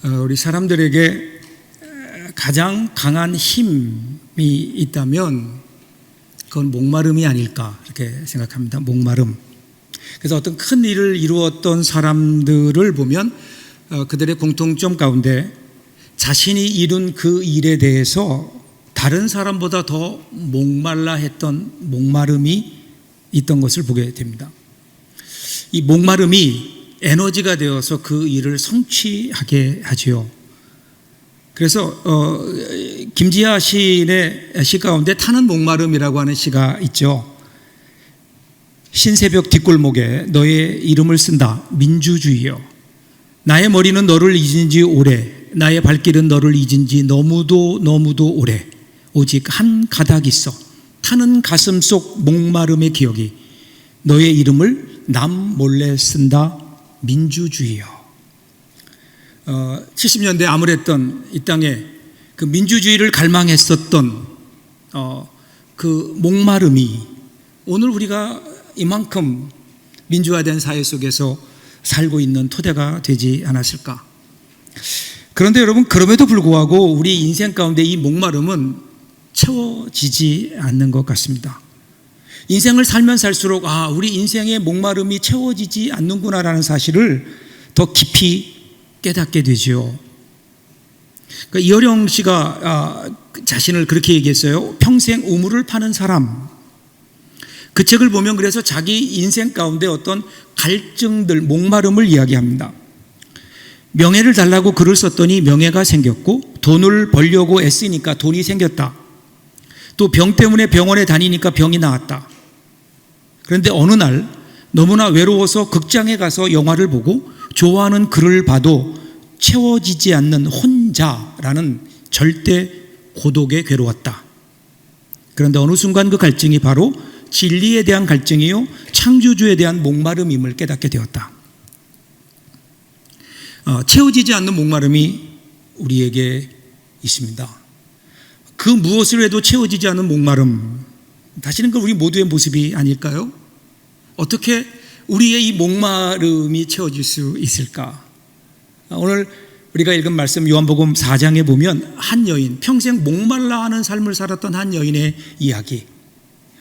우리 사람들에게 가장 강한 힘이 있다면 그건 목마름이 아닐까 이렇게 생각합니다. 목마름. 그래서 어떤 큰 일을 이루었던 사람들을 보면 그들의 공통점 가운데 자신이 이룬 그 일에 대해서 다른 사람보다 더 목말라 했던 목마름이 있던 것을 보게 됩니다. 이 목마름이 에너지가 되어서 그 일을 성취하게 하지요. 그래서 김지하 시인의 시 가운데 타는 목마름이라고 하는 시가 있죠. 신새벽 뒷골목에 너의 이름을 쓴다. 민주주의여. 나의 머리는 너를 잊은 지 오래, 나의 발길은 너를 잊은 지 너무도 오래. 오직 한 가닥 있어. 타는 가슴 속 목마름의 기억이 너의 이름을 남 몰래 쓴다. 민주주의여. 70년대 암울했던 이 땅에 그 민주주의를 갈망했었던 그 목마름이 오늘 우리가 이만큼 민주화된 사회 속에서 살고 있는 토대가 되지 않았을까. 그런데 여러분, 그럼에도 불구하고 우리 인생 가운데 이 목마름은 채워지지 않는 것 같습니다. 인생을 살면 살수록 우리 인생의 목마름이 채워지지 않는구나라는 사실을 더 깊이 깨닫게 되죠. 그러니까 이어령 씨가 자신을 그렇게 얘기했어요. 평생 우물을 파는 사람. 그 책을 보면 그래서 자기 인생 가운데 어떤 갈증들, 목마름을 이야기합니다. 명예를 달라고 글을 썼더니 명예가 생겼고, 돈을 벌려고 애쓰니까 돈이 생겼다. 또 병 때문에 병원에 다니니까 병이 나았다. 그런데 어느 날 너무나 외로워서 극장에 가서 영화를 보고 좋아하는 글을 봐도 채워지지 않는 혼자라는 절대 고독에 괴로웠다. 그런데 어느 순간 그 갈증이 바로 진리에 대한 갈증이요 창조주에 대한 목마름임을 깨닫게 되었다. 채워지지 않는 목마름이 우리에게 있습니다. 그 무엇을 해도 채워지지 않는 목마름, 다시는 그 우리 모두의 모습이 아닐까요? 어떻게 우리의 이 목마름이 채워질 수 있을까? 오늘 우리가 읽은 말씀 요한복음 4장에 보면 한 여인, 평생 목말라 하는 삶을 살았던 한 여인의 이야기,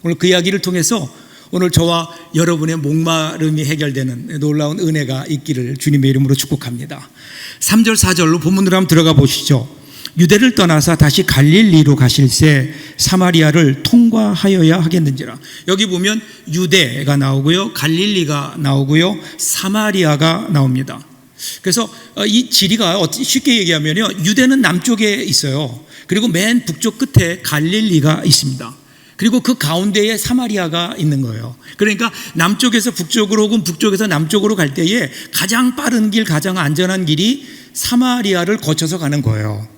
오늘 그 이야기를 통해서 오늘 저와 여러분의 목마름이 해결되는 놀라운 은혜가 있기를 주님의 이름으로 축복합니다. 3절 4절로 본문으로 한번 들어가 보시죠. 유대를 떠나서 다시 갈릴리로 가실새 사마리아를 통과하여야 하겠는지라. 여기 보면 유대가 나오고요, 갈릴리가 나오고요, 사마리아가 나옵니다. 그래서 이 지리가 쉽게 얘기하면요, 유대는 남쪽에 있어요. 그리고 맨 북쪽 끝에 갈릴리가 있습니다. 그리고 그 가운데에 사마리아가 있는 거예요. 그러니까 남쪽에서 북쪽으로 혹은 북쪽에서 남쪽으로 갈 때에 가장 빠른 길, 가장 안전한 길이 사마리아를 거쳐서 가는 거예요.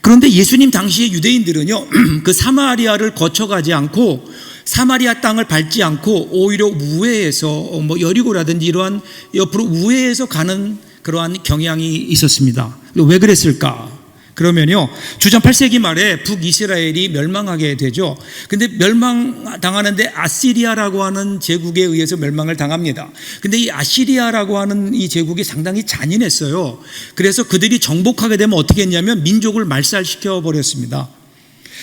그런데 예수님 당시의 유대인들은요, 그 사마리아를 거쳐가지 않고 사마리아 땅을 밟지 않고 오히려 우회해서 여리고라든지 이러한 옆으로 우회해서 가는 그러한 경향이 있었습니다. 왜 그랬을까? 그러면요, 주전 8세기 말에 북이스라엘이 멸망하게 되죠. 근데 멸망당하는데 아시리아라고 하는 제국에 의해서 멸망을 당합니다. 근데 이 아시리아라고 하는 이 제국이 상당히 잔인했어요. 그래서 그들이 정복하게 되면 어떻게 했냐면 민족을 말살시켜 버렸습니다.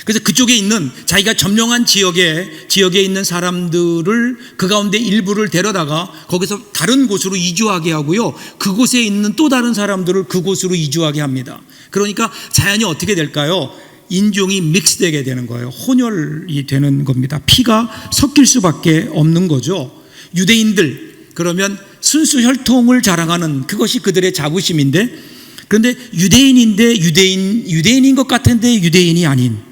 그래서 그쪽에 있는 자기가 점령한 지역에 있는 사람들을 그 가운데 일부를 데려다가 거기서 다른 곳으로 이주하게 하고요, 그곳에 있는 또 다른 사람들을 그곳으로 이주하게 합니다. 그러니까 자연이 어떻게 될까요? 인종이 믹스되게 되는 거예요. 혼혈이 되는 겁니다. 피가 섞일 수밖에 없는 거죠. 유대인들, 그러면 순수 혈통을 자랑하는 그것이 그들의 자부심인데, 그런데 유대인인 것 같은데 유대인이 아닌,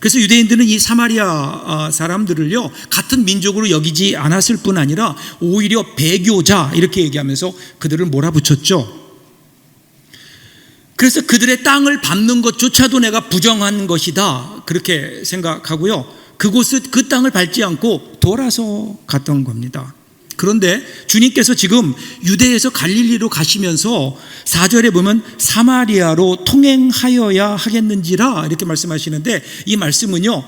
그래서 유대인들은 이 사마리아 사람들을요 같은 민족으로 여기지 않았을 뿐 아니라 오히려 배교자 이렇게 얘기하면서 그들을 몰아붙였죠. 그래서 그들의 땅을 밟는 것조차도 내가 부정한 것이다 그렇게 생각하고요, 그 땅을 밟지 않고 돌아서 갔던 겁니다. 그런데 주님께서 지금 유대에서 갈릴리로 가시면서 4절에 보면 사마리아로 통행하여야 하겠는지라 이렇게 말씀하시는데, 이 말씀은요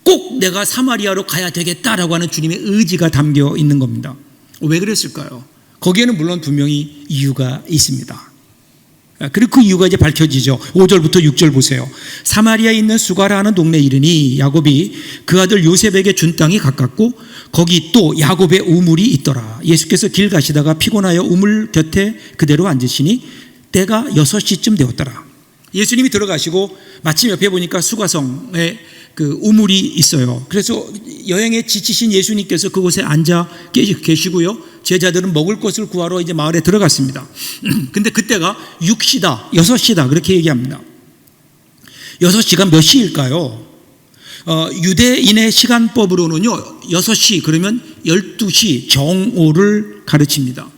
꼭 내가 사마리아로 가야 되겠다라고 하는 주님의 의지가 담겨 있는 겁니다. 왜 그랬을까요? 거기에는 물론 분명히 이유가 있습니다. 그리고 그 이유가 이제 밝혀지죠. 5절부터 6절 보세요. 사마리아에 있는 수가라 하는 동네에 이르니 야곱이 그 아들 요셉에게 준 땅이 가깝고 거기 또 야곱의 우물이 있더라. 예수께서 길 가시다가 피곤하여 우물 곁에 그대로 앉으시니 때가 6시쯤 되었더라. 예수님이 들어가시고 마침 옆에 보니까 수가성에 그 우물이 있어요. 그래서 여행에 지치신 예수님께서 그곳에 앉아 계시고요. 제자들은 먹을 것을 구하러 이제 마을에 들어갔습니다. 근데 그때가 6시다 그렇게 얘기합니다. 6시가 몇 시일까요? 유대인의 시간법으로는요 6시 그러면 12시 정오를 가르칩니다.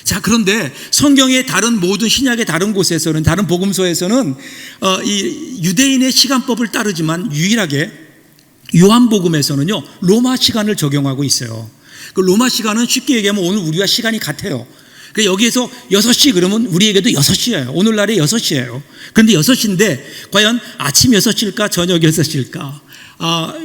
자, 그런데 성경의 다른 모든 신약의 다른 곳에서는, 다른 복음서에서는 이 유대인의 시간법을 따르지만 유일하게 요한복음에서는요 로마 시간을 적용하고 있어요. 그 로마 시간은 쉽게 얘기하면 오늘 우리와 시간이 같아요. 그러니까 여기에서 6시 그러면 우리에게도 6시예요. 오늘날의 6시예요. 그런데 6시인데 과연 아침 6시일까 저녁 6시일까?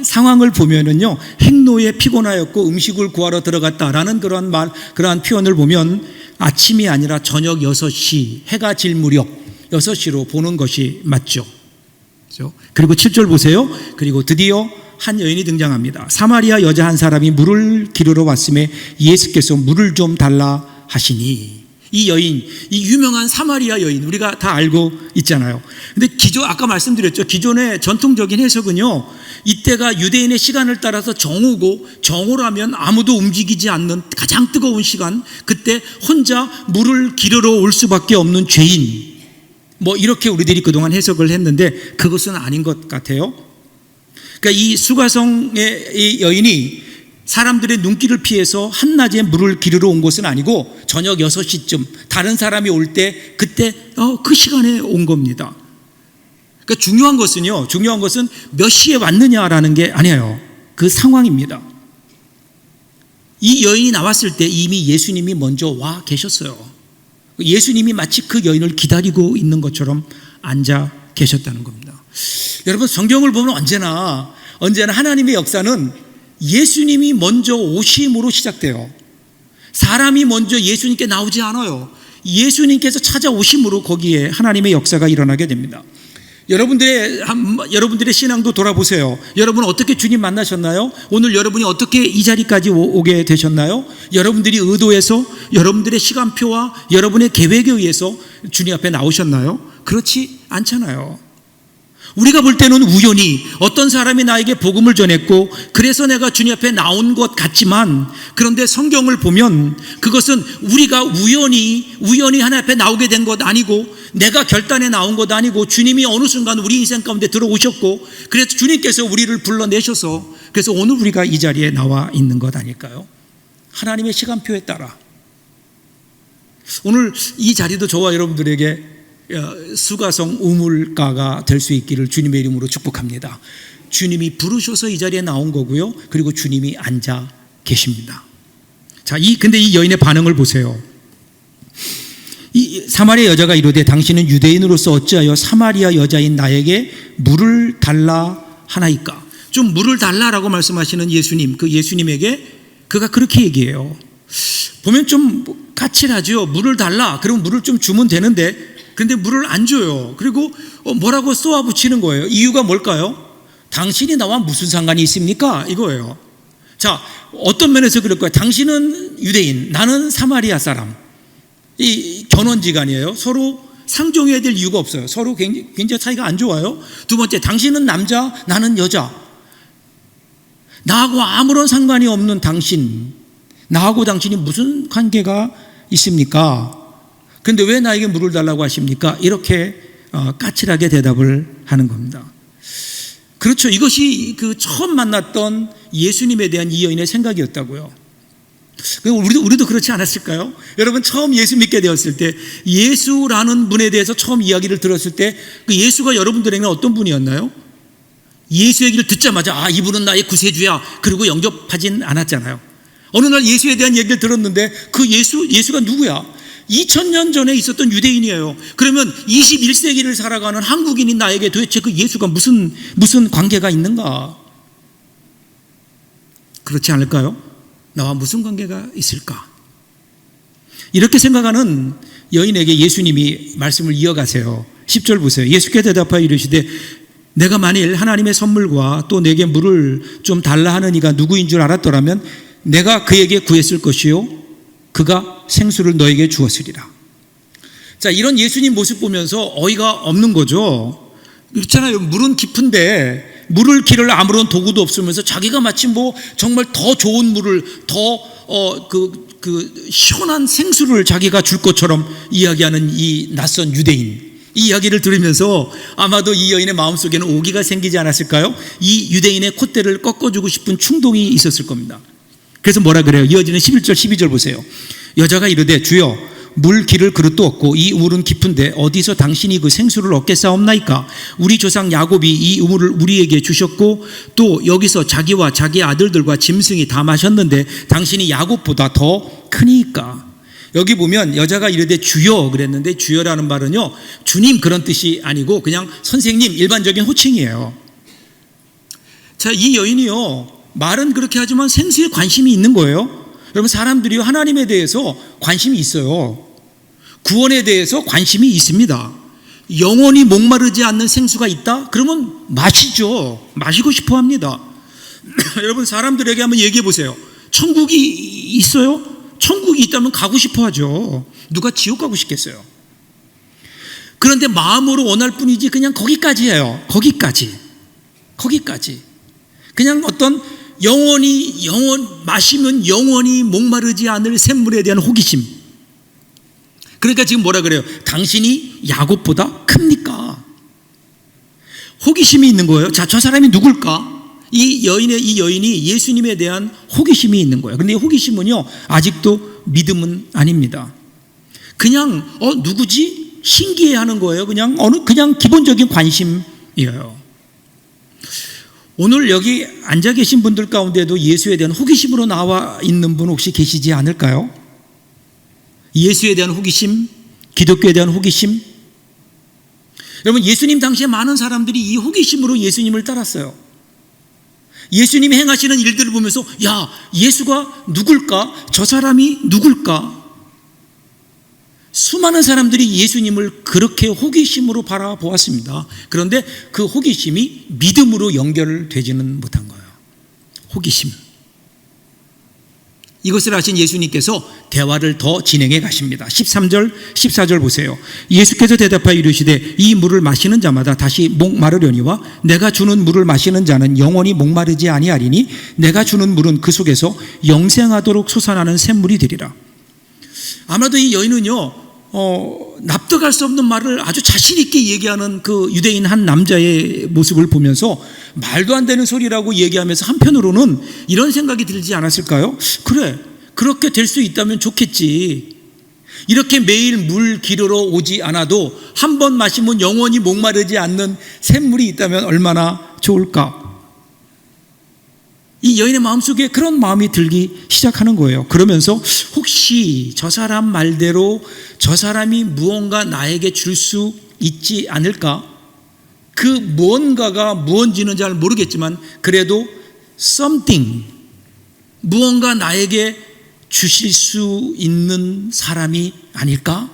상황을 보면은요 행로에 피곤하였고 음식을 구하러 들어갔다라는 그러한 표현을 보면 아침이 아니라 저녁 6시, 해가 질 무렵 6시로 보는 것이 맞죠. 그렇죠? 그리고 7절 보세요. 그리고 드디어 한 여인이 등장합니다. 사마리아 여자 한 사람이 물을 기르러 왔음에 예수께서 물을 좀 달라 하시니, 이 여인, 이 유명한 사마리아 여인 우리가 다 알고 있잖아요. 근데 아까 말씀드렸죠. 기존의 전통적인 해석은요 이때가 유대인의 시간을 따라서 정오고, 정오라면 아무도 움직이지 않는 가장 뜨거운 시간, 그때 혼자 물을 기르러 올 수밖에 없는 죄인, 뭐 이렇게 우리들이 그동안 해석을 했는데 그것은 아닌 것 같아요. 그러니까 이 수가성의 이 여인이 사람들의 눈길을 피해서 한낮에 물을 기르러 온 것은 아니고 저녁 6시쯤 다른 사람이 올 때 그때 그 시간에 온 겁니다. 그러니까 중요한 것은 몇 시에 왔느냐라는 게 아니에요. 그 상황입니다. 이 여인이 나왔을 때 이미 예수님이 먼저 와 계셨어요. 예수님이 마치 그 여인을 기다리고 있는 것처럼 앉아 계셨다는 겁니다. 여러분, 성경을 보면 언제나 하나님의 역사는 예수님이 먼저 오심으로 시작돼요. 사람이 먼저 예수님께 나오지 않아요. 예수님께서 찾아오심으로 거기에 하나님의 역사가 일어나게 됩니다. 여러분들의 신앙도 돌아보세요. 여러분은 어떻게 주님 만나셨나요? 오늘 여러분이 어떻게 이 자리까지 오게 되셨나요? 여러분들이 의도해서, 여러분들의 시간표와 여러분의 계획에 의해서 주님 앞에 나오셨나요? 그렇지 않잖아요. 우리가 볼 때는 우연히 어떤 사람이 나에게 복음을 전했고 그래서 내가 주님 앞에 나온 것 같지만, 그런데 성경을 보면 그것은 우리가 우연히 하나님 앞에 나오게 된 것 아니고, 내가 결단에 나온 것 아니고, 주님이 어느 순간 우리 인생 가운데 들어오셨고 그래서 주님께서 우리를 불러내셔서 그래서 오늘 우리가 이 자리에 나와 있는 것 아닐까요? 하나님의 시간표에 따라. 오늘 이 자리도 저와 여러분들에게 수가성 우물가가 될 수 있기를 주님의 이름으로 축복합니다. 주님이 부르셔서 이 자리에 나온 거고요. 그리고 주님이 앉아 계십니다. 자, 근데 이 여인의 반응을 보세요. 이 사마리아 여자가 이르되 당신은 유대인으로서 어찌하여 사마리아 여자인 나에게 물을 달라 하나이까? 좀 물을 달라라고 말씀하시는 예수님, 그 예수님에게 그가 그렇게 얘기해요. 보면 좀 까칠하죠. 물을 달라. 그럼 물을 좀 주면 되는데 근데 물을 안 줘요. 그리고 뭐라고 쏘아붙이는 거예요. 이유가 뭘까요? 당신이 나와 무슨 상관이 있습니까? 이거예요. 자, 어떤 면에서 그럴 거예요. 당신은 유대인, 나는 사마리아 사람. 이 견원지간이에요. 서로 상종해야 될 이유가 없어요. 서로 굉장히 사이가 안 좋아요. 두 번째, 당신은 남자, 나는 여자. 나하고 아무런 상관이 없는 당신, 나하고 당신이 무슨 관계가 있습니까? 근데 왜 나에게 물을 달라고 하십니까? 이렇게 까칠하게 대답을 하는 겁니다. 그렇죠. 이것이 그 처음 만났던 예수님에 대한 이 여인의 생각이었다고요. 우리도 그렇지 않았을까요? 여러분, 처음 예수 믿게 되었을 때, 예수라는 분에 대해서 처음 이야기를 들었을 때 그 예수가 여러분들에게는 어떤 분이었나요? 예수 얘기를 듣자마자 이분은 나의 구세주야 그리고 영접하진 않았잖아요. 어느 날 예수에 대한 얘기를 들었는데 그 예수가 누구야? 2000년 전에 있었던 유대인이에요. 그러면 21세기를 살아가는 한국인인 나에게 도대체 그 예수가 무슨 관계가 있는가? 그렇지 않을까요? 나와 무슨 관계가 있을까? 이렇게 생각하는 여인에게 예수님이 말씀을 이어가세요. 10절 보세요. 예수께 대답하여 이르시되 내가 만일 하나님의 선물과 또 내게 물을 좀 달라 하는 이가 누구인 줄 알았더라면 내가 그에게 구했을 것이요 그가 생수를 너에게 주었으리라. 자, 이런 예수님 모습 보면서 어이가 없는 거죠. 그렇잖아요. 물은 깊은데 물을 기를 아무런 도구도 없으면서 자기가 마치 뭐 정말 더 좋은 물을 더 시원한 생수를 자기가 줄 것처럼 이야기하는 이 낯선 유대인, 이 이야기를 들으면서 아마도 이 여인의 마음속에는 오기가 생기지 않았을까요? 이 유대인의 콧대를 꺾어주고 싶은 충동이 있었을 겁니다. 그래서 뭐라 그래요? 이어지는 11절 12절 보세요. 여자가 이르되 주여 물 기를 그릇도 없고 이 우물은 깊은데 어디서 당신이 그 생수를 얻겠사옵나이까? 우리 조상 야곱이 이 우물을 우리에게 주셨고 또 여기서 자기와 자기 아들들과 짐승이 다 마셨는데 당신이 야곱보다 더 크니까. 여기 보면 여자가 이르되 주여 그랬는데 주여라는 말은요 주님 그런 뜻이 아니고 그냥 선생님 일반적인 호칭이에요. 자, 이 여인이요 말은 그렇게 하지만 생수에 관심이 있는 거예요. 여러분, 사람들이 하나님에 대해서 관심이 있어요. 구원에 대해서 관심이 있습니다. 영원히 목마르지 않는 생수가 있다? 그러면 마시죠. 마시고 싶어 합니다. 여러분, 사람들에게 한번 얘기해 보세요. 천국이 있어요? 천국이 있다면 가고 싶어 하죠. 누가 지옥 가고 싶겠어요? 그런데 마음으로 원할 뿐이지 그냥 거기까지예요. 거기까지. 그냥 어떤 마시면 영원히 목마르지 않을 샘물에 대한 호기심. 그러니까 지금 뭐라 그래요? 당신이 야곱보다 큽니까? 호기심이 있는 거예요. 자, 저 사람이 누굴까? 이 여인이 예수님에 대한 호기심이 있는 거예요. 그런데 이 호기심은요 아직도 믿음은 아닙니다. 그냥 누구지? 신기해하는 거예요. 그냥 기본적인 관심이에요. 오늘 여기 앉아 계신 분들 가운데도 예수에 대한 호기심으로 나와 있는 분 혹시 계시지 않을까요? 예수에 대한 호기심, 기독교에 대한 호기심. 여러분, 예수님 당시에 많은 사람들이 이 호기심으로 예수님을 따랐어요. 예수님이 행하시는 일들을 보면서 야, 예수가 누굴까? 저 사람이 누굴까? 수많은 사람들이 예수님을 그렇게 호기심으로 바라보았습니다. 그런데 그 호기심이 믿음으로 연결되지는 못한 거예요. 호기심. 이것을 아신 예수님께서 대화를 더 진행해 가십니다. 13절, 14절 보세요. 예수께서 대답하여 이르시되 이 물을 마시는 자마다 다시 목마르려니와 내가 주는 물을 마시는 자는 영원히 목마르지 아니하리니 내가 주는 물은 그 속에서 영생하도록 솟아나는 샘물이 되리라. 아마도 이 여인은요 납득할 수 없는 말을 아주 자신 있게 얘기하는 그 유대인 한 남자의 모습을 보면서 말도 안 되는 소리라고 얘기하면서 한편으로는 이런 생각이 들지 않았을까요? 그래, 그렇게 될 수 있다면 좋겠지. 이렇게 매일 물 기르러 오지 않아도 한 번 마시면 영원히 목마르지 않는 샘물이 있다면 얼마나 좋을까? 이 여인의 마음속에 그런 마음이 들기 시작하는 거예요. 그러면서 혹시 저 사람 말대로 저 사람이 무언가 나에게 줄 수 있지 않을까? 그 무언가가 무언지는 잘 모르겠지만 그래도 something, 무언가 나에게 주실 수 있는 사람이 아닐까?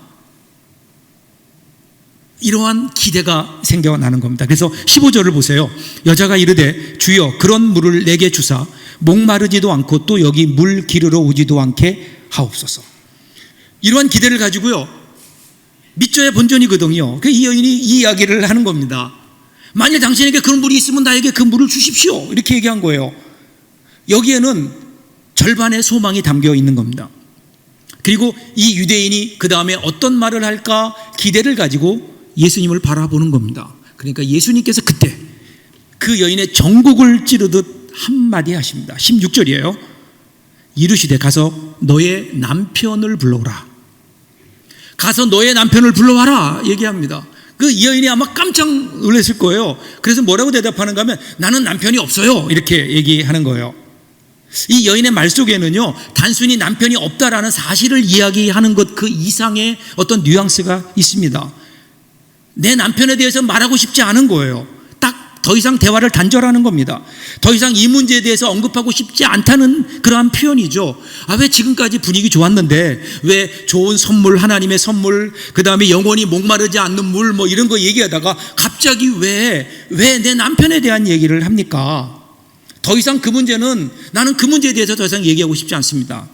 이러한 기대가 생겨나는 겁니다. 그래서 15절을 보세요. 여자가 이르되 주여 그런 물을 내게 주사 목마르지도 않고 또 여기 물 기르러 오지도 않게 하옵소서. 이러한 기대를 가지고요 믿져야 본전이거든요. 이 여인이 이 이야기를 하는 겁니다. 만일 당신에게 그런 물이 있으면 나에게 그 물을 주십시오, 이렇게 얘기한 거예요. 여기에는 절반의 소망이 담겨 있는 겁니다. 그리고 이 유대인이 그 다음에 어떤 말을 할까 기대를 가지고 예수님을 바라보는 겁니다. 그러니까 예수님께서 그때 그 여인의 정곡을 찌르듯 한마디 하십니다. 16절이에요. 이르시되 가서 너의 남편을 불러오라. 가서 너의 남편을 불러와라 얘기합니다. 그 여인이 아마 깜짝 놀랐을 거예요. 그래서 뭐라고 대답하는가 하면 나는 남편이 없어요, 이렇게 얘기하는 거예요. 이 여인의 말 속에는요 단순히 남편이 없다라는 사실을 이야기하는 것 그 이상의 어떤 뉘앙스가 있습니다. 내 남편에 대해서 말하고 싶지 않은 거예요. 딱 더 이상 대화를 단절하는 겁니다. 더 이상 이 문제에 대해서 언급하고 싶지 않다는 그러한 표현이죠. 왜 지금까지 분위기 좋았는데 왜 좋은 선물, 하나님의 선물, 그 다음에 영원히 목마르지 않는 물 뭐 이런 거 얘기하다가 갑자기 왜 내 남편에 대한 얘기를 합니까? 더 이상 그 문제는 나는 그 문제에 대해서 더 이상 얘기하고 싶지 않습니다.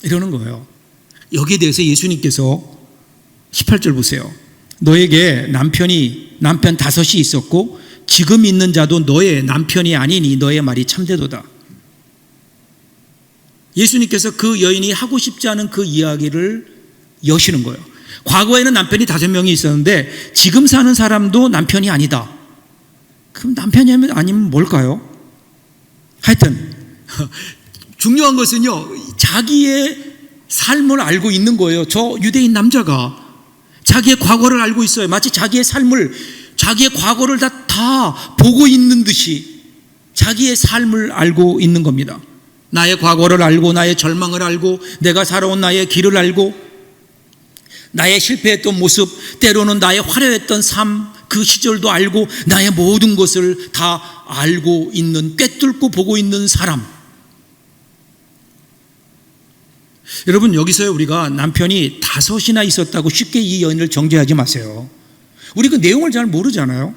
이러는 거예요. 여기에 대해서 예수님께서 18절 보세요. 너에게 남편 5이 있었고 지금 있는 자도 너의 남편이 아니니 너의 말이 참되도다. 예수님께서 그 여인이 하고 싶지 않은 그 이야기를 여시는 거예요. 과거에는 남편이 5명이 있었는데 지금 사는 사람도 남편이 아니다. 그럼 남편이 아니면 뭘까요? 하여튼 중요한 것은요, 자기의 삶을 알고 있는 거예요. 저 유대인 남자가 자기의 과거를 알고 있어요. 마치 자기의 삶을, 자기의 과거를 다 보고 있는 듯이 자기의 삶을 알고 있는 겁니다. 나의 과거를 알고, 나의 절망을 알고, 내가 살아온 나의 길을 알고, 나의 실패했던 모습, 때로는 나의 화려했던 삶, 그 시절도 알고, 나의 모든 것을 다 알고 있는, 꿰뚫고 보고 있는 사람. 여러분, 여기서 우리가 남편이 5이나 있었다고 쉽게 이 여인을 정죄하지 마세요. 우리 그 내용을 잘 모르잖아요.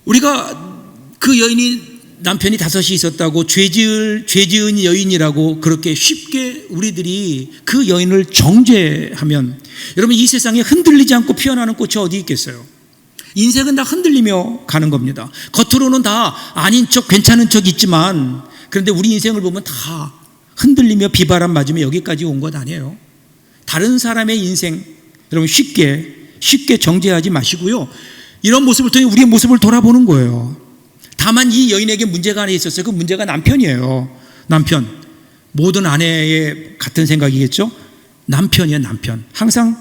우리가 그 여인이 남편이 5이 있었다고 죄 지은 여인이라고 그렇게 쉽게 우리들이 그 여인을 정죄하면, 여러분, 이 세상에 흔들리지 않고 피어나는 꽃이 어디 있겠어요? 인생은 다 흔들리며 가는 겁니다. 겉으로는 다 아닌 척 괜찮은 척 있지만, 그런데 우리 인생을 보면 다 흔들리며 비바람 맞으며 여기까지 온 것 아니에요. 다른 사람의 인생, 여러분, 쉽게 정죄하지 마시고요, 이런 모습을 통해 우리의 모습을 돌아보는 거예요. 다만 이 여인에게 문제가 하나 있었어요. 그 문제가 남편이에요. 남편. 모든 아내의 같은 생각이겠죠? 남편이에요, 남편. 항상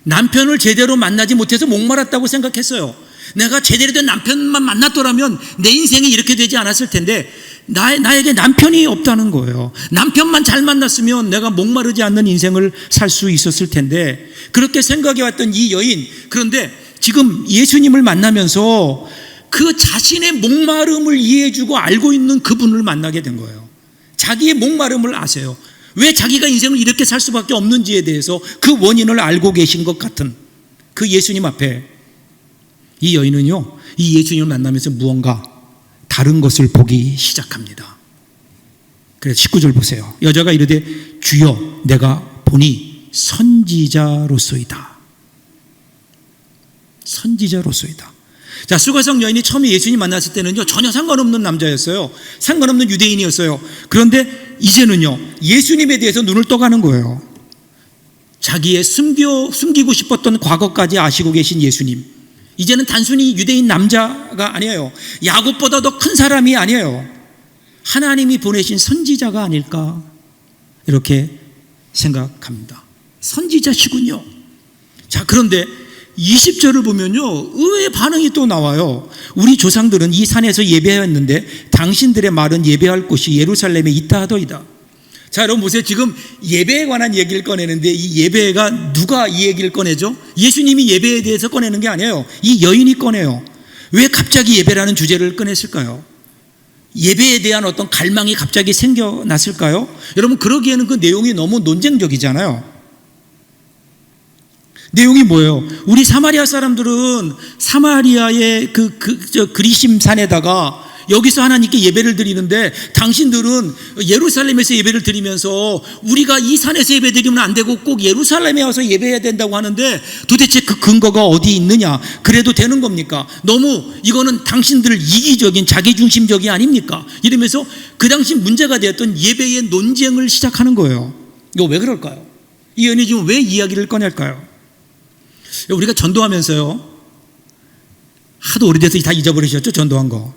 남편을 제대로 만나지 못해서 목말았다고 생각했어요. 내가 제대로 된 남편만 만났더라면 내 인생이 이렇게 되지 않았을 텐데, 나에게 남편이 없다는 거예요. 남편만 잘 만났으면 내가 목마르지 않는 인생을 살 수 있었을 텐데, 그렇게 생각해왔던 이 여인, 그런데 지금 예수님을 만나면서 그 자신의 목마름을 이해해주고 알고 있는 그분을 만나게 된 거예요. 자기의 목마름을 아세요. 왜 자기가 인생을 이렇게 살 수밖에 없는지에 대해서 그 원인을 알고 계신 것 같은 그 예수님 앞에 이 여인은요, 이 예수님을 만나면서 무언가 다른 것을 보기 시작합니다. 그래서 19절 보세요. 여자가 이르되 주여 내가 보니 선지자로소이다. 선지자로소이다. 자, 수가성 여인이 처음에 예수님 만났을 때는요, 전혀 상관없는 남자였어요. 상관없는 유대인이었어요. 그런데 이제는요, 예수님에 대해서 눈을 떠가는 거예요. 자기의 숨기고 싶었던 과거까지 아시고 계신 예수님. 이제는 단순히 유대인 남자가 아니에요. 야곱보다 더 큰 사람이 아니에요. 하나님이 보내신 선지자가 아닐까, 이렇게 생각합니다. 선지자시군요. 자, 그런데 20절을 보면요, 의외의 반응이 또 나와요. 우리 조상들은 이 산에서 예배하였는데 당신들의 말은 예배할 곳이 예루살렘에 있다 하더이다. 자, 여러분 보세요. 지금 예배에 관한 얘기를 꺼내는데, 이 예배가 누가 이 얘기를 꺼내죠? 예수님이 예배에 대해서 꺼내는 게 아니에요. 이 여인이 꺼내요. 왜 갑자기 예배라는 주제를 꺼냈을까요? 예배에 대한 어떤 갈망이 갑자기 생겨났을까요? 여러분, 그러기에는 그 내용이 너무 논쟁적이잖아요. 내용이 뭐예요? 우리 사마리아 사람들은 사마리아의 그리심 산에다가 여기서 하나님께 예배를 드리는데, 당신들은 예루살렘에서 예배를 드리면서 우리가 이 산에서 예배 드리면 안 되고 꼭 예루살렘에 와서 예배해야 된다고 하는데, 도대체 그 근거가 어디 있느냐? 그래도 되는 겁니까? 너무 이거는 당신들 이기적인 자기중심적이 아닙니까? 이러면서 그 당시 문제가 되었던 예배의 논쟁을 시작하는 거예요. 이거 왜 그럴까요? 이 여인이 지금 왜 이야기를 꺼낼까요? 우리가 전도하면서요, 하도 오래돼서 다 잊어버리셨죠? 전도한 거.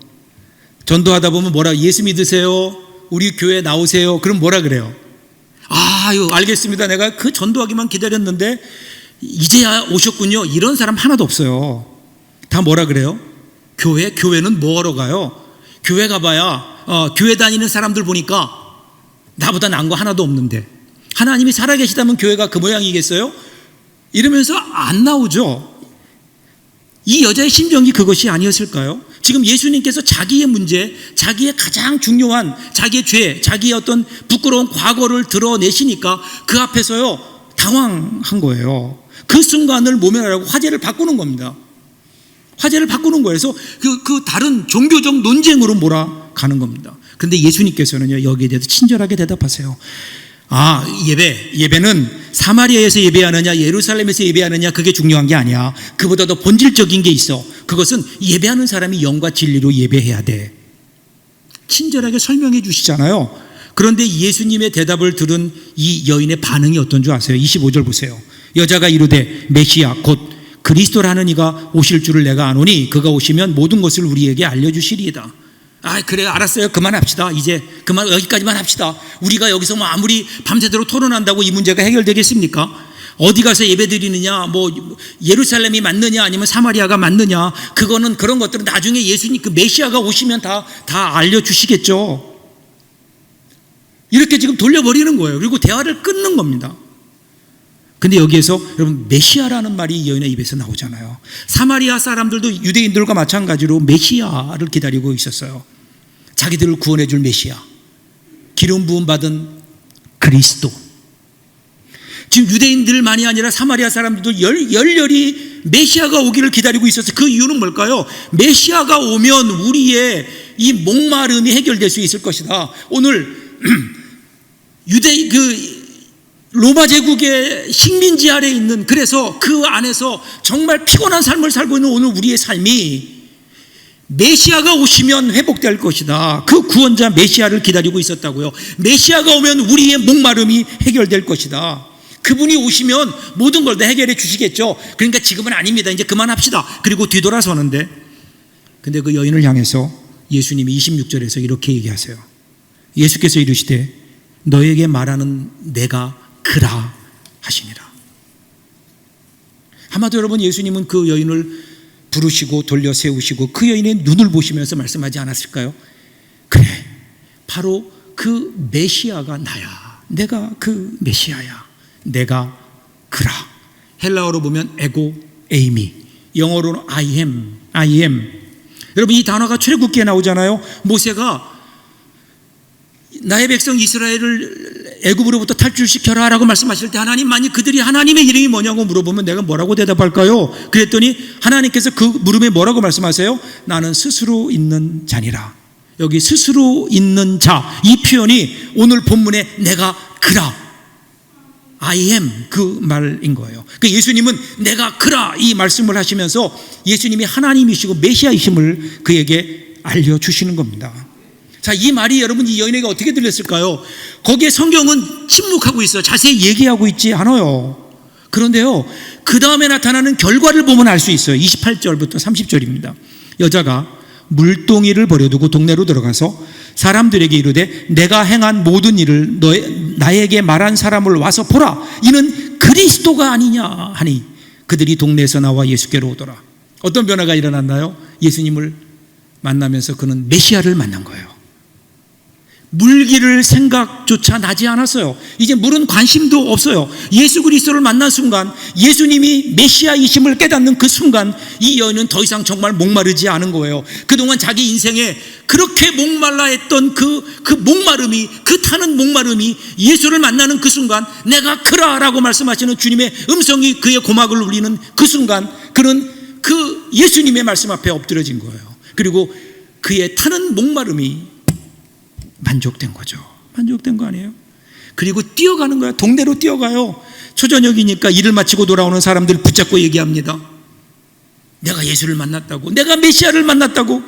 전도하다 보면 뭐라, 예수 믿으세요, 우리 교회 나오세요, 그럼 뭐라 그래요? 아유, 알겠습니다. 내가 그 전도하기만 기다렸는데 이제야 오셨군요. 이런 사람 하나도 없어요. 다 뭐라 그래요? 교회는 뭐하러 가요? 교회 가봐야 교회 다니는 사람들 보니까 나보다 나은 거 하나도 없는데, 하나님이 살아계시다면 교회가 그 모양이겠어요? 이러면서 안 나오죠. 이 여자의 심정이 그것이 아니었을까요? 지금 예수님께서 자기의 문제, 자기의 가장 중요한 자기의 죄, 자기의 어떤 부끄러운 과거를 드러내시니까 그 앞에서요 당황한 거예요. 그 순간을 모면하라고 화제를 바꾸는 겁니다. 화제를 바꾸는 거예요. 그래서 그 다른 종교적 논쟁으로 몰아가는 겁니다. 그런데 예수님께서는요 여기에 대해서 친절하게 대답하세요. 예배는 사마리아에서 예배하느냐 예루살렘에서 예배하느냐 그게 중요한 게 아니야. 그보다 더 본질적인 게 있어. 그것은 예배하는 사람이 영과 진리로 예배해야 돼. 친절하게 설명해 주시잖아요. 그런데 예수님의 대답을 들은 이 여인의 반응이 어떤 줄 아세요? 25절 보세요. 여자가 이르되 메시아 곧 그리스도라는 이가 오실 줄을 내가 아노니 그가 오시면 모든 것을 우리에게 알려주시리이다. 그래 알았어요. 그만합시다. 이제 그만 여기까지만 합시다. 우리가 여기서 뭐 아무리 밤새도록 토론한다고 이 문제가 해결되겠습니까? 어디 가서 예배드리느냐, 뭐 예루살렘이 맞느냐 아니면 사마리아가 맞느냐, 그거는 그런 것들은 나중에 예수님 그 메시아가 오시면 다 알려주시겠죠. 이렇게 지금 돌려버리는 거예요. 그리고 대화를 끊는 겁니다. 근데 여기에서 여러분 메시아라는 말이 이 여인의 입에서 나오잖아요. 사마리아 사람들도 유대인들과 마찬가지로 메시아를 기다리고 있었어요. 자기들을 구원해 줄 메시아, 기름 부음 받은 그리스도. 지금 유대인들만이 아니라 사마리아 사람들도 열렬히 메시아가 오기를 기다리고 있었어요. 그 이유는 뭘까요? 메시아가 오면 우리의 이 목마름이 해결될 수 있을 것이다. 오늘 로마 제국의 식민지 아래에 있는, 그래서 그 안에서 정말 피곤한 삶을 살고 있는 오늘 우리의 삶이 메시아가 오시면 회복될 것이다. 그 구원자 메시아를 기다리고 있었다고요. 메시아가 오면 우리의 목마름이 해결될 것이다. 그분이 오시면 모든 걸 다 해결해 주시겠죠. 그러니까 지금은 아닙니다. 이제 그만합시다. 그리고 뒤돌아서는데, 근데 그 여인을 향해서 예수님이 26절에서 이렇게 얘기하세요. 예수께서 이르시되 너에게 말하는 내가 그라 하시니라. 아마도 여러분 예수님은 그 여인을 부르시고 돌려 세우시고 그 여인의 눈을 보시면서 말씀하지 않았을까요? 그래, 바로 그 메시아가 나야. 내가 그 메시아야. 내가 그라. 헬라어로 보면 에고 에이미, 영어로는 I am. 여러분 이 단어가 출애굽기에 나오잖아요. 모세가 나의 백성 이스라엘을 애굽으로부터 탈출시켜라 라고 말씀하실 때 하나님, 만약 그들이 하나님의 이름이 뭐냐고 물어보면 내가 뭐라고 대답할까요? 그랬더니 하나님께서 그 물음에 뭐라고 말씀하세요? 나는 스스로 있는 자니라. 여기 스스로 있는 자, 이 표현이 오늘 본문에 내가 그라, I am, 그 말인 거예요. 그러니까 예수님은 내가 그라 이 말씀을 하시면서 예수님이 하나님이시고 메시아이심을 그에게 알려주시는 겁니다. 자, 이 말이 여러분 이 여인에게 어떻게 들렸을까요? 거기에 성경은 침묵하고 있어요. 자세히 얘기하고 있지 않아요. 그런데요, 그 다음에 나타나는 결과를 보면 알 수 있어요. 28절부터 30절입니다. 여자가 물동이를 버려두고 동네로 들어가서 사람들에게 이르되 내가 행한 모든 일을 나에게 말한 사람을 와서 보라. 이는 그리스도가 아니냐 하니 그들이 동네에서 나와 예수께로 오더라. 어떤 변화가 일어났나요? 예수님을 만나면서 그는 메시아를 만난 거예요. 물기를 생각조차 나지 않았어요. 이제 물은 관심도 없어요. 예수 그리스도를 만난 순간, 예수님이 메시아이심을 깨닫는 그 순간 이 여인은 더 이상 정말 목마르지 않은 거예요. 그동안 자기 인생에 그렇게 목말라 했던 그 목마름이, 그 타는 목마름이 예수를 만나는 그 순간, 내가 그라라고 말씀하시는 주님의 음성이 그의 고막을 울리는 그 순간 그는 그 예수님의 말씀 앞에 엎드려진 거예요. 그리고 그의 타는 목마름이 만족된 거죠. 만족된 거 아니에요? 그리고 뛰어가는 거야. 동네로 뛰어가요. 초저녁이니까 일을 마치고 돌아오는 사람들 붙잡고 얘기합니다. 내가 예수를 만났다고, 내가 메시아를 만났다고.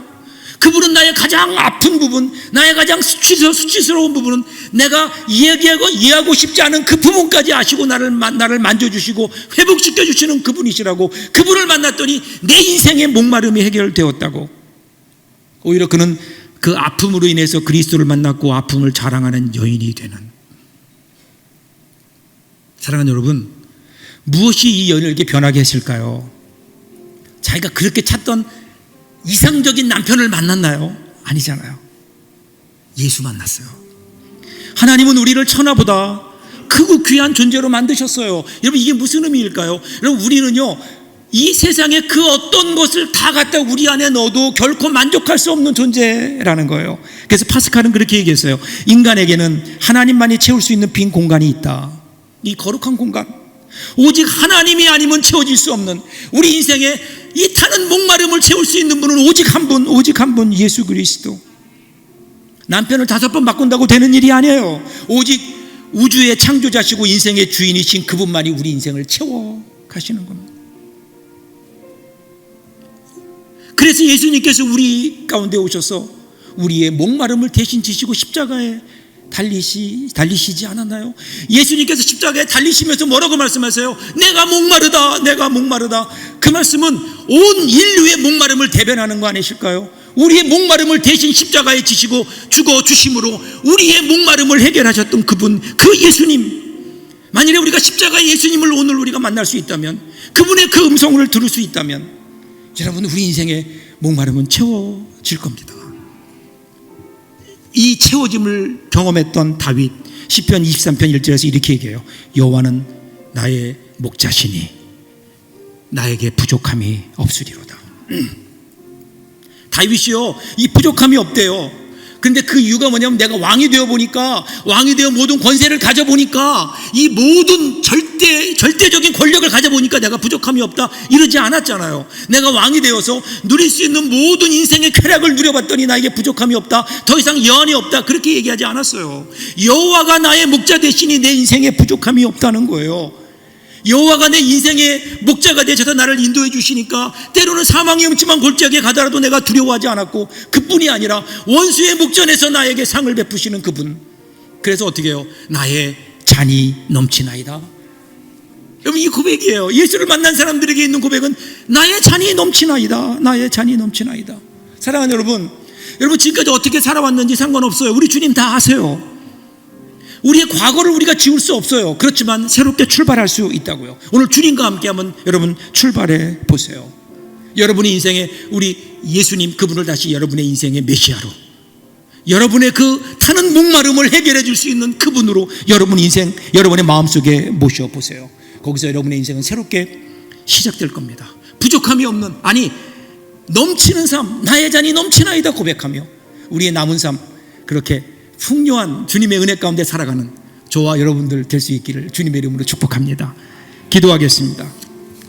그분은 나의 가장 아픈 부분, 나의 가장 수치스러운 부분은 내가 이해하고 싶지 않은 그 부분까지 아시고 나를 만져주시고 회복시켜 주시는 그분이시라고. 그분을 만났더니 내 인생의 목마름이 해결되었다고. 오히려 그는 그 아픔으로 인해서 그리스도를 만났고 아픔을 자랑하는 여인이 되는. 사랑하는 여러분, 무엇이 이 여인에게 변하게 했을까요? 자기가 그렇게 찾던 이상적인 남편을 만났나요? 아니잖아요. 예수 만났어요. 하나님은 우리를 천하보다 크고 귀한 존재로 만드셨어요. 여러분 이게 무슨 의미일까요? 여러분 우리는요, 이 세상에 그 어떤 것을 다 갖다 우리 안에 넣어도 결코 만족할 수 없는 존재라는 거예요. 그래서 파스칼은 그렇게 얘기했어요. 인간에게는 하나님만이 채울 수 있는 빈 공간이 있다. 이 거룩한 공간, 오직 하나님이 아니면 채워질 수 없는 우리 인생에 이 타는 목마름을 채울 수 있는 분은 오직 한 분, 예수 그리스도. 남편을 5번 바꾼다고 되는 일이 아니에요. 오직 우주의 창조자시고 인생의 주인이신 그분만이 우리 인생을 채워 가시는 겁니다. 그래서 예수님께서 우리 가운데 오셔서 우리의 목마름을 대신 지시고 십자가에 달리시지 않았나요? 예수님께서 십자가에 달리시면서 뭐라고 말씀하세요? 내가 목마르다. 그 말씀은 온 인류의 목마름을 대변하는 거 아니실까요? 우리의 목마름을 대신 십자가에 지시고 죽어주심으로 우리의 목마름을 해결하셨던 그분, 그 예수님. 만일에 우리가 십자가의 예수님을 오늘 우리가 만날 수 있다면, 그분의 그 음성을 들을 수 있다면, 여러분, 우리 인생의 목마름은 채워질 겁니다. 이 채워짐을 경험했던 다윗, 시편 23편 1절에서 이렇게 얘기해요. 여호와는 나의 목자시니 나에게 부족함이 없으리로다. 다윗이요, 이 부족함이 없대요. 그런데 그 이유가 뭐냐면, 내가 왕이 되어 모든 권세를 가져보니까, 이 모든 절대적인 권력을 가져보니까 내가 부족함이 없다, 이러지 않았잖아요. 내가 왕이 되어서 누릴 수 있는 모든 인생의 쾌락을 누려봤더니 나에게 부족함이 없다, 더 이상 여한이 없다, 그렇게 얘기하지 않았어요. 여호와가 나의 목자 되시니 내 인생에 부족함이 없다는 거예요. 여호와가 내 인생의 목자가 되셔서 나를 인도해 주시니까 때로는 사망의 음침한 골짜기에 가더라도 내가 두려워하지 않았고, 그뿐이 아니라 원수의 목전에서 나에게 상을 베푸시는 그분. 그래서 어떻게 해요? 나의 잔이 넘치나이다. 여러분, 이 고백이에요. 예수를 만난 사람들에게 있는 고백은 나의 잔이 넘치나이다. 나의 잔이 넘치나이다. 사랑하는 여러분, 지금까지 어떻게 살아왔는지 상관없어요. 우리 주님 다 아세요. 우리의 과거를 우리가 지울 수 없어요. 그렇지만 새롭게 출발할 수 있다고요. 오늘 주님과 함께 한번 여러분 출발해 보세요. 여러분의 인생에 우리 예수님, 그분을 다시 여러분의 인생의 메시아로, 여러분의 그 타는 목마름을 해결해 줄 수 있는 그분으로 여러분 인생, 여러분의 마음속에 모셔보세요. 거기서 여러분의 인생은 새롭게 시작될 겁니다. 부족함이 없는, 아니 넘치는 삶, 나의 잔이 넘치나이다 고백하며 우리의 남은 삶 그렇게 풍요한 주님의 은혜 가운데 살아가는 저와 여러분들 될 수 있기를 주님의 이름으로 축복합니다. 기도하겠습니다.